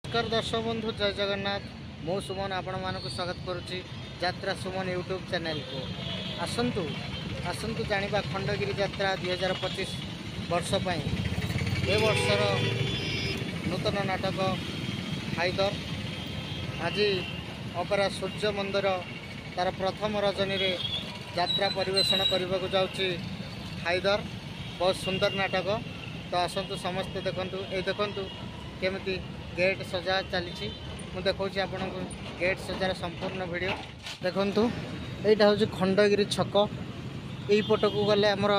नमस्कार दर्शक बंधु जय जगन्नाथ मु सुमन आपण मानक स्वागत करुच्ची यात्रा सुमन यूट्यूब चैनल को आसतु आसतु जानिबा खंडगिरी यात्रा 2025 वर्ष पई ए वर्षर नूतन नाटक हाइदर आज अपेरा सूर्य मंदिर तार प्रथम रजनी रे यात्रा परिवेषण करने को जाऊँगी हाइदर बहुत सुंदर नाटक। तो आसतु समस्ते देखंतु ए देखंतु केमिति गेट सजा चली मुझे देखा आपण गेट सजार संपूर्ण वीडियो देखंतु। यहाँ हूँ खंडगिरी छक यही पट को गले आमर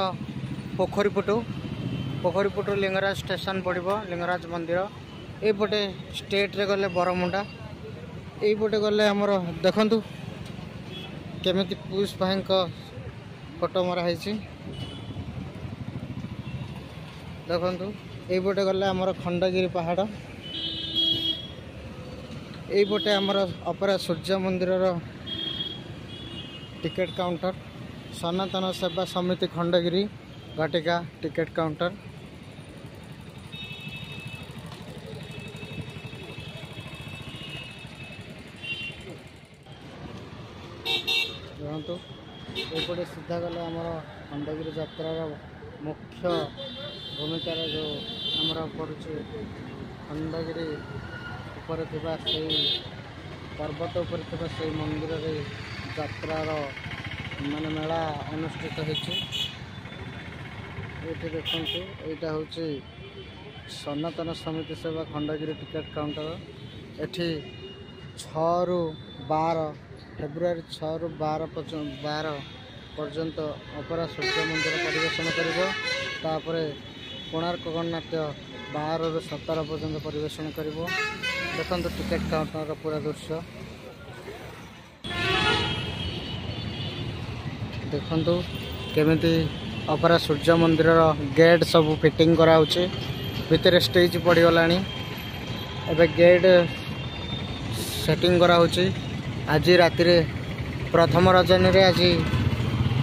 पोखरी पुटू लिंगराज स्टेशन पड़ो लिंगराज मंदिर यपटे स्टेट रे गले बरमुंडा यहीपटे गले आमर देखंतु केमिति पुलिस भाई फोटो मराही देखंतु यहीपटे गले आमर खंडगिरी पहाड़ यहीपटे आमर अपेरा सूर्य मंदिर टिकेट काउंटर सनातन सेवा समिति खंडगिरी घाटिका टिकेट काउंटर देखो ये सीधा गले आमर खंडगिरी यात्रार मुख्य भूमिकार जो आमर पड़ुचे खंडगिरी ऊपर थिबा से पर्वत ऊपर थिबा से मंदिर रे यात्रार माने मेला अनुष्ठित होती। ये देखो यहाँ हूँ सनातन समिति सेवा खंडगिरी टिकेट काउंटर एठी 6 ରୁ 12 फेब्रुआरी 6 ରୁ 12 पर्यंत अपेरा सूर्य मंदिर परिवेषण कर कोणार्क गणनाट्य 12 ରୁ 17 पर्यंत परिवेषण कर देखो टिकेट काउंटर पूरा दृश्य देखंतु केमिति अपेरा सूर्य मंदिर गेट सब फिटिंग कराउचे भितर स्टेज पड़गलानी एबे गेट सेटिंग कराउचे। आज राति रे प्रथम रजनी रे आज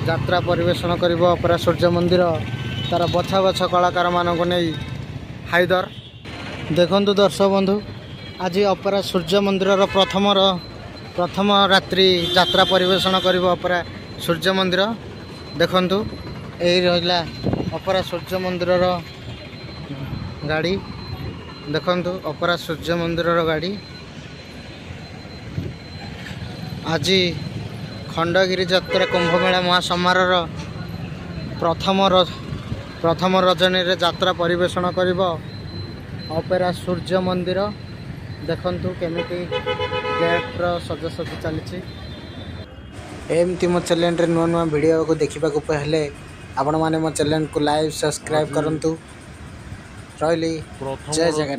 यात्रा परिवेषण करिवो अपेरा सूर्य मंदिर तार बछा बछा कलाकार मान को नहीं हाइदर देखंतु दर्शक बंधु आज अपेरा सूर्य मंदिर प्रथम रात्रि यात्रा परिवेषण करिवो अपेरा सूर्य मंदिर देखंतु यही रहिला अपेरा सूर्य मंदिर गाड़ी देखंतु अपेरा सूर्य मंदिर गाड़ी आज खंडगिरी यात्रा कुंभमेला महासमारोह प्रथम रजनी रे यात्रा परिवेषण करिव अपेरा सूर्य मंदिर देखंतु केमिति गेट रो सजासजी चली एमती मो चैनल रे नुआ नुआ वीडियो को देखा पहले आपण माने मो चैनल को लाइक सब्सक्राइब करंतु रहिली जय जगन्नाथ।